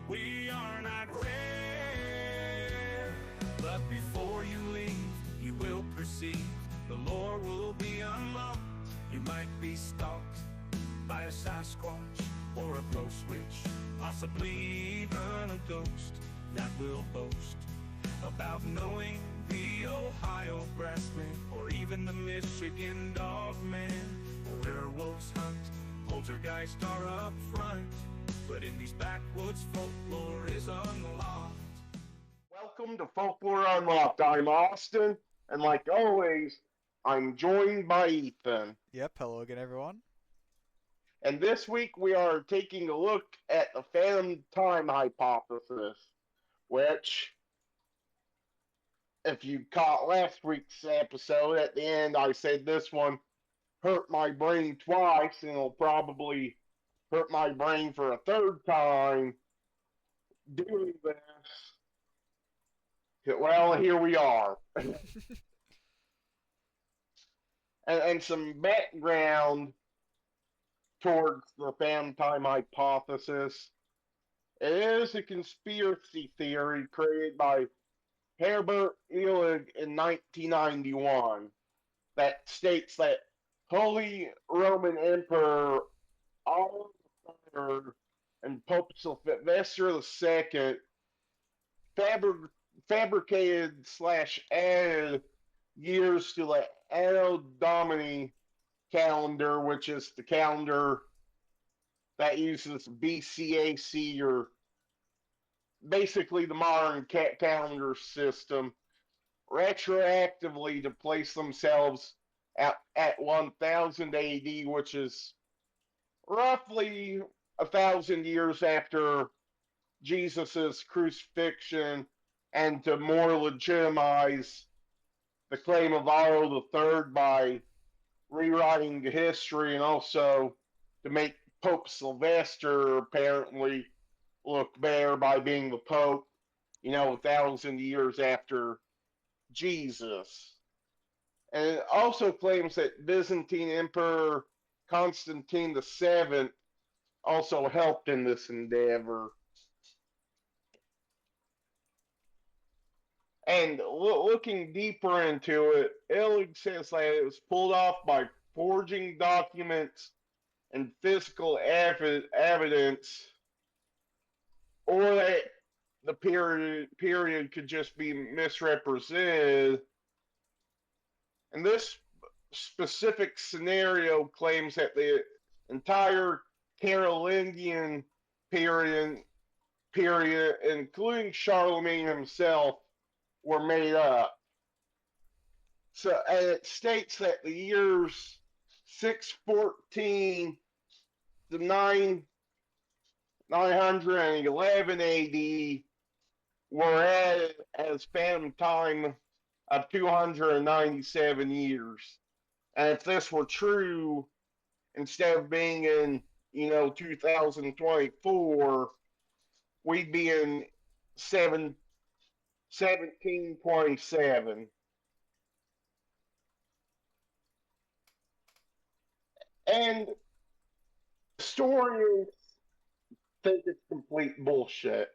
we are not rare. But before you leave, you will perceive the lore will be unlocked. You might be stalked by a Sasquatch or a ghost witch, possibly even a ghost that will boast about knowing the Ohio grassman or even the Michigan dogman. Werewolves hunt, poltergeists are up front, but in these backwoods folklore is unlocked. Welcome to Folklore Unlocked. I'm Austin, and like always, I'm joined by Ethan. Yep, hello again, everyone. And this week we are taking a look at the phantom time hypothesis, which, if you caught last week's episode, at the end I said this one hurt my brain twice, and it'll probably hurt my brain for a third time doing this. Well, here we are. And some background towards the phantom time hypothesis. It is a conspiracy theory created by Heribert Illig in 1991 that states that Holy Roman Emperor Otto III and Pope Sylvester II fabricated / added years to the Anno Domini calendar, which is the calendar that uses BCAC, or basically the modern calendar system, retroactively to place themselves at 1000 AD, which is roughly 1,000 years after Jesus' crucifixion, and to more legitimize the claim of Otto III by rewriting the history, and also to make Pope Sylvester apparently look better by being the Pope, 1,000 years after Jesus. And it also claims that Byzantine Emperor Constantine VII also helped in this endeavor. And looking deeper into it, Illig says that it was pulled off by forging documents and physical evidence, or that the period could just be misrepresented. And this specific scenario claims that the entire Carolingian period, including Charlemagne himself, were made up. So, and it states that the years 614 to 911 AD were added as phantom time of 297 years. And if this were true, instead of being in, 2024, we'd be in 1727. And historians think it's complete bullshit,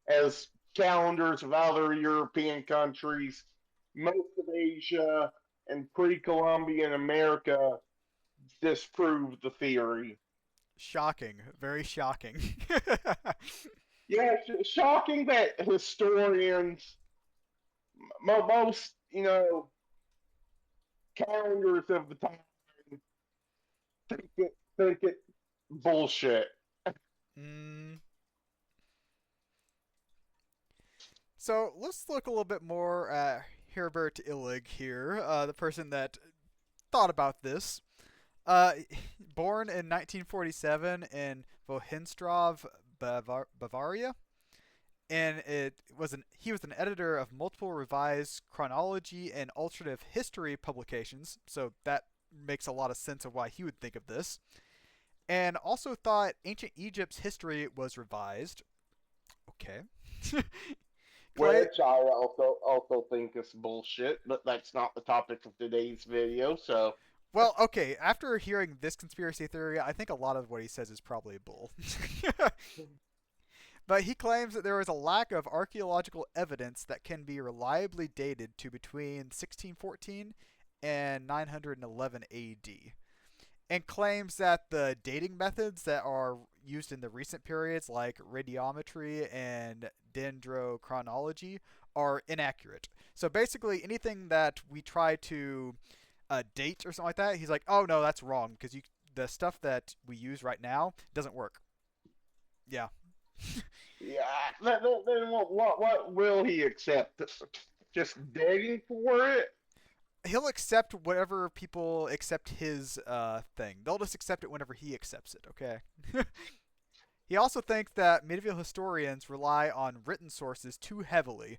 as calendars of other European countries, most of Asia, and pre-Columbian America disprove the theory. Shocking. Very shocking. Yeah, shocking that historians, most, calendars of the time think it bullshit. mm. So let's look a little bit more at Heribert Illig here, the person that thought about this. Uh, Born in 1947 in Bohenstrov, Bavaria, and he was an editor of multiple revised chronology and alternative history publications, so that makes a lot of sense of why he would think of this. And also thought ancient Egypt's history was revised. Okay. Which I also think is bullshit, but that's not the topic of today's video, so Well, okay, after hearing this conspiracy theory, I think a lot of what he says is probably bull. But he claims that there is a lack of archaeological evidence that can be reliably dated to between 1614 and 911 AD, and claims that the dating methods that are used in the recent periods, like radiometry and dendrochronology, are inaccurate. So basically, anything that we try to date or something like that, he's like, "Oh no, that's wrong because the stuff that we use right now doesn't work." Yeah, Yeah. Then what will he accept? Just begging for it? he'll accept whatever people accept his thing. They'll just accept it whenever he accepts it. Okay. He also thinks that medieval historians rely on written sources too heavily.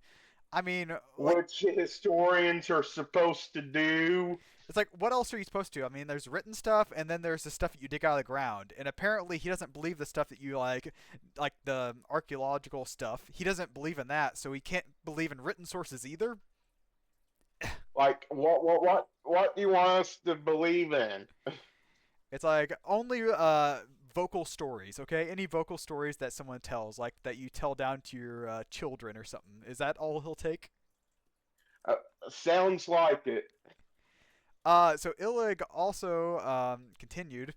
I mean, like, Which historians are supposed to do. it's like, what else are you supposed to? I mean, there's written stuff, and then there's the stuff that you dig out of the ground. And apparently, he doesn't believe the stuff that you like the archaeological stuff. He doesn't believe in that, so he can't believe in written sources either. Like, what do you want us to believe in? It's like only vocal stories, okay? Any vocal stories that someone tells, like that you tell down to your children or something. Is that all he'll take? Uh, Sounds like it. So Illig also continued.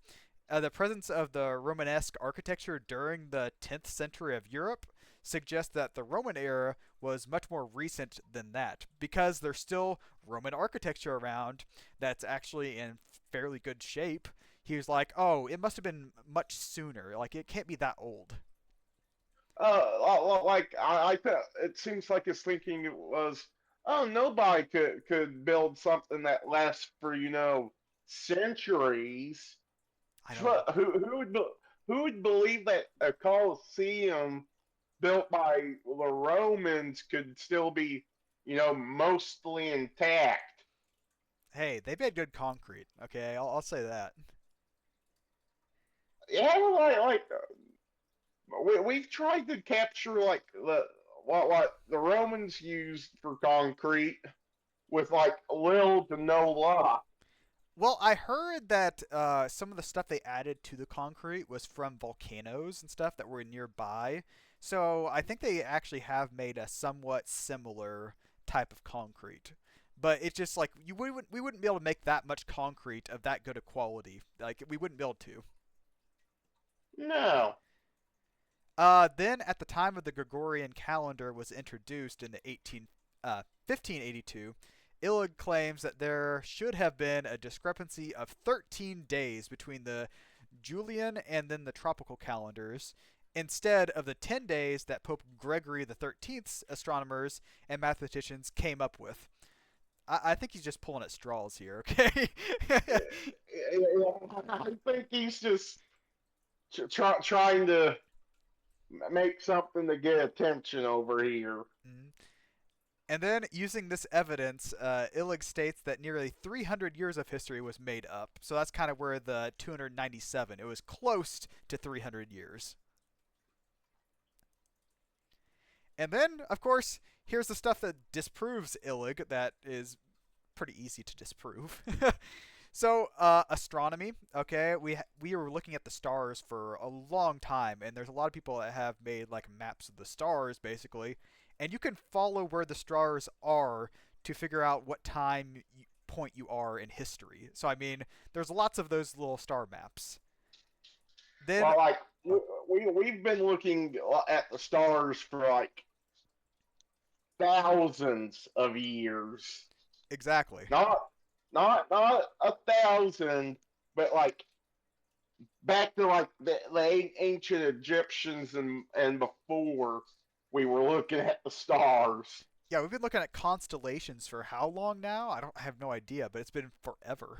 The presence of the Romanesque architecture during the 10th century of Europe suggests that the Roman era was much more recent than that, because there's still Roman architecture around that's actually in fairly good shape. He was like, "Oh, it must have been much sooner. Like, it can't be that old." Like it seems like his thinking was, oh, nobody could build something that lasts for centuries. I know. Who would believe that a Colosseum built by the Romans could still be, mostly intact? Hey, they made good concrete. Okay, I'll say that. Yeah, we've tried to capture like what the Romans used for concrete with like little to no luck. Well, I heard that some of the stuff they added to the concrete was from volcanoes and stuff that were nearby. So I think they actually have made a somewhat similar type of concrete. But it's just like we wouldn't be able to make that much concrete of that good a quality. Like, we wouldn't be able to. No. Then, at the time of the Gregorian calendar was introduced in the 1582, Illig claims that there should have been a discrepancy of 13 days between the Julian and then the tropical calendars, instead of the 10 days that Pope Gregory the 13th's astronomers and mathematicians came up with. I think he's just pulling at straws here, okay? I think he's just trying to make something to get attention over here. Mhm. And then, using this evidence, Illig states that nearly 300 years of history was made up. So that's kind of where the 297, it was close to 300 years. And then, of course, here's the stuff that disproves Illig that is pretty easy to disprove. So, astronomy, okay, we were looking at the stars for a long time, and there's a lot of people that have made like maps of the stars, basically, and you can follow where the stars are to figure out what point you are in history. So, I mean, there's lots of those little star maps. Then, Well, like we've been looking at the stars for like thousands of years. exactly. Not 1,000, but like back to like the ancient Egyptians and before we were looking at the stars. Yeah, we've been looking at constellations for how long now? I have no idea, but it's been forever.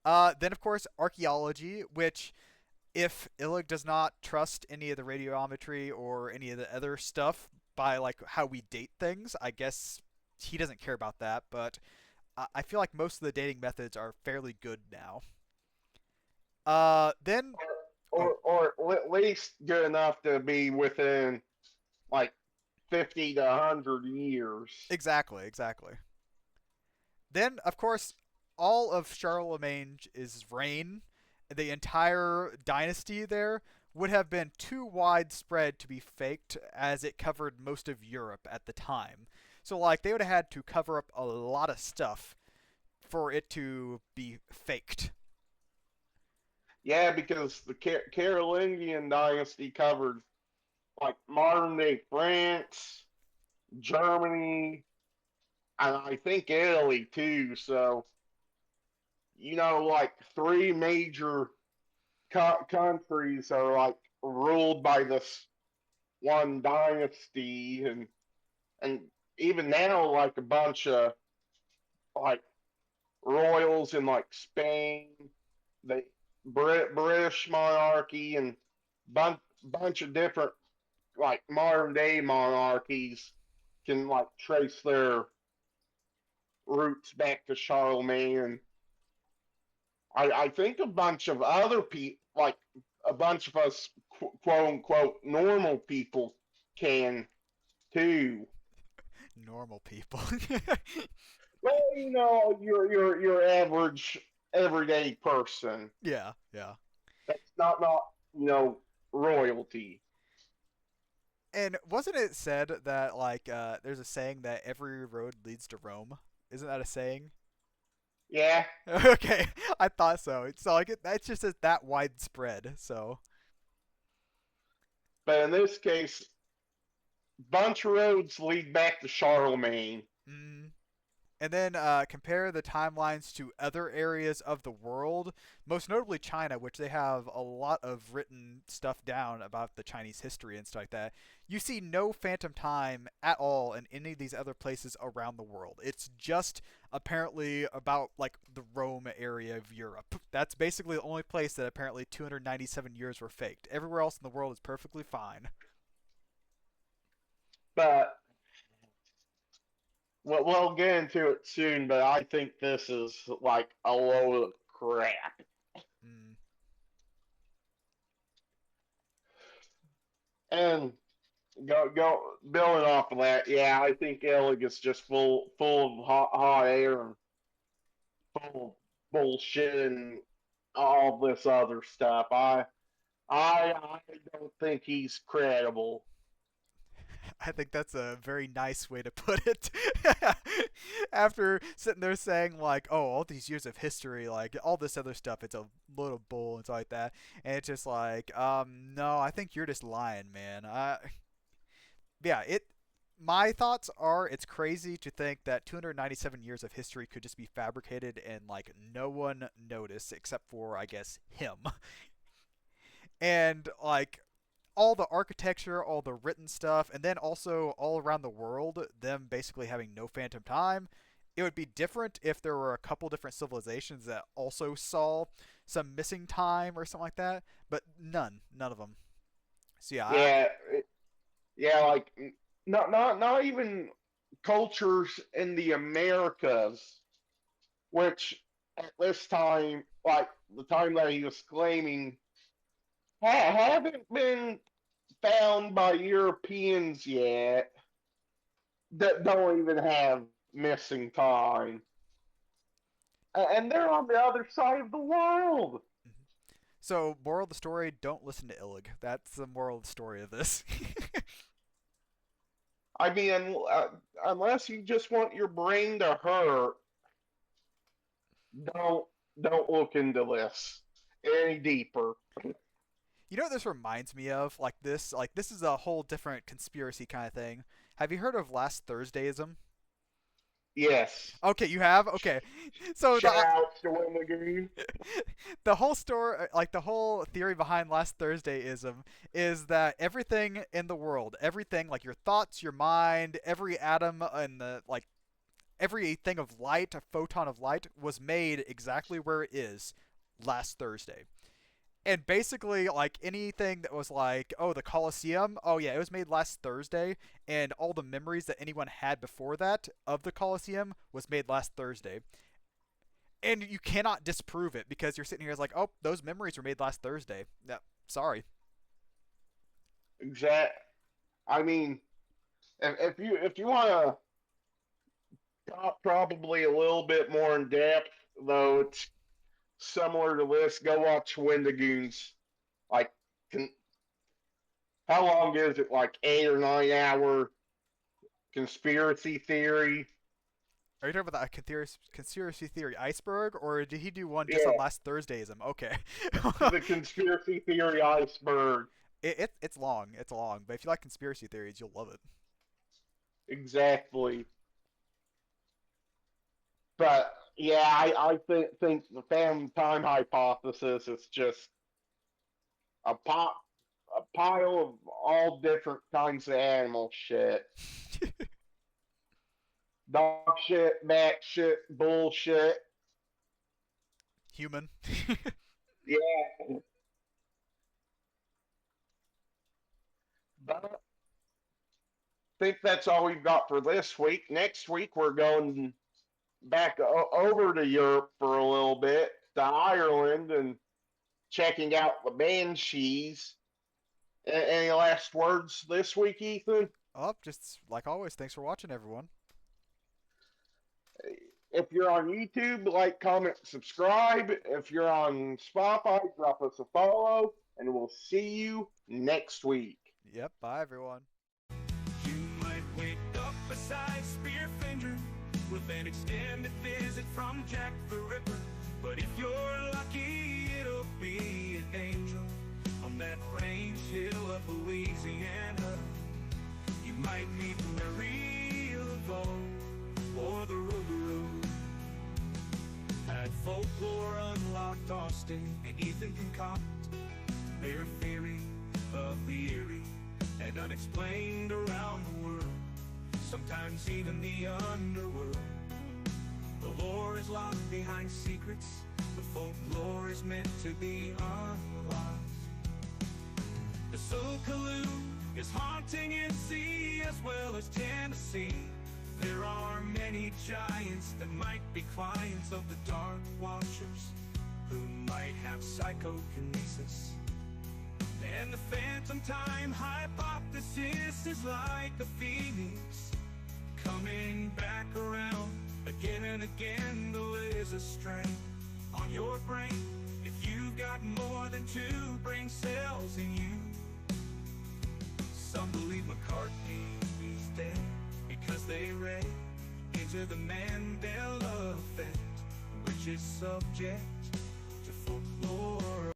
Then, of course, archaeology, which, if Illig does not trust any of the radiometry or any of the other stuff by like how we date things, I guess he doesn't care about that. But I feel like most of the dating methods are fairly good now. Then, oh, Or at least good enough to be within like 50 to 100 years. exactly. Then, of course, all of Charlemagne's reign, the entire dynasty there, would have been too widespread to be faked, as it covered most of Europe at the time. So, like, they would have had to cover up a lot of stuff for it to be faked. Yeah, because the Carolingian dynasty covered like modern day France, Germany, and I think Italy too. So, like three major countries are like ruled by this one dynasty, and even now, like a bunch of like royals in like Spain, the British monarchy, and bunch of different like modern day monarchies can like trace their roots back to Charlemagne. And I think a bunch of other people, like a bunch of us, quote unquote, normal people, can too. Normal people. Well, your average everyday person. Yeah, yeah. That's not royalty. And wasn't it said that like there's a saying that every road leads to Rome? Isn't that a saying? Yeah, Okay, I thought so. It's like that's just that widespread. So, but in this case, bunch of roads lead back to Charlemagne. mm, and then compare the timelines to other areas of the world, most notably China, which they have a lot of written stuff down about the Chinese history and stuff like that. You see no phantom time at all in any of these other places around the world. It's just apparently about like the Rome area of Europe. That's basically the only place that apparently 297 years were faked. Everywhere else in the world is perfectly fine. But we'll get into it soon. But I think this is like a load of crap. Mm. And go building off of that, yeah, I think Illig is just full of hot air and full of bullshit and all this other stuff. I don't think he's credible. I think that's a very nice way to put it. After sitting there saying like, "Oh, all these years of history, like all this other stuff, it's a load of bull and stuff like that," and it's just like, no, I think you're just lying, man. Yeah, it. My thoughts are it's crazy to think that 297 years of history could just be fabricated and like no one noticed except for I guess him. And like all the architecture, all the written stuff, and then also all around the world, them basically having no phantom time. It would be different if there were a couple different civilizations that also saw some missing time or something like that, but none of them. So yeah, Yeah, yeah, like not even cultures in the Americas, which at this time, like the time that he was claiming, haven't been found by Europeans yet that don't even have missing time. And they're on the other side of the world. so moral of the story: don't listen to Illig. That's the moral of the story of this. I mean, unless you just want your brain to hurt, don't don't look into this any deeper. You know what this reminds me of? Like this is a whole different conspiracy kind of thing. Have you heard of last Thursdayism? Yes. Okay, you have. Okay, so Shout out to Win Lagoon. the whole story, like the whole theory behind last Thursdayism, is that everything in the world, everything like your thoughts, your mind, every atom and the like, everything of light, a photon of light, was made exactly where it is last Thursday. And basically, like anything that was like, oh, the Colosseum, oh yeah, it was made last Thursday, and all the memories that anyone had before that of the Colosseum was made last Thursday. And you cannot disprove it because you're sitting here as like, oh, those memories were made last Thursday. Yeah, sorry. Exact. I mean, if you want to talk probably a little bit more in depth, though it's similar to this, go watch Wendigoon's like how long is it? Like 8 or 9 hour conspiracy theory. Are you talking about that conspiracy theory iceberg, or did he do one just on Yeah, last Thursdayism? Okay. the conspiracy theory iceberg. It's long. It's long. But if you like conspiracy theories, you'll love it. Exactly. But yeah, I think the family time hypothesis is just a pop a pile of all different kinds of animal shit. Dog shit, bat shit, bullshit. Human. Yeah. But I think that's all we've got for this week. Next week we're going back over to Europe for a little bit, to Ireland, and checking out the banshees. Any last words this week, Ethan? Oh, just like always, thanks for watching, everyone. If you're on YouTube, like, comment, subscribe. If you're on Spotify, drop us a follow, and we'll see you next week. Yep, bye, everyone. You might wake up beside Spearfinger with an extended visit from Jack the Ripper. But if you're lucky, it'll be an angel on that range hill of Louisiana. You might meet Mary Laveau or the Rougarou. At Folklore Unlocked, Austin and Ethan concoct their theory of the eerie and unexplained around the world, sometimes even the underworld. The lore is locked behind secrets, the folklore is meant to be unlocked. The Sokoloo is haunting NC as well as Tennessee. There are many giants that might be clients of the Dark Watchers, who might have psychokinesis. And the phantom time hypothesis is like the phoenix, coming back around again and again. The laser strain on your brain, if you've got more than 2 brain cells in you. Some believe McCartney is dead because they read into the Mandela effect, which is subject to folklore.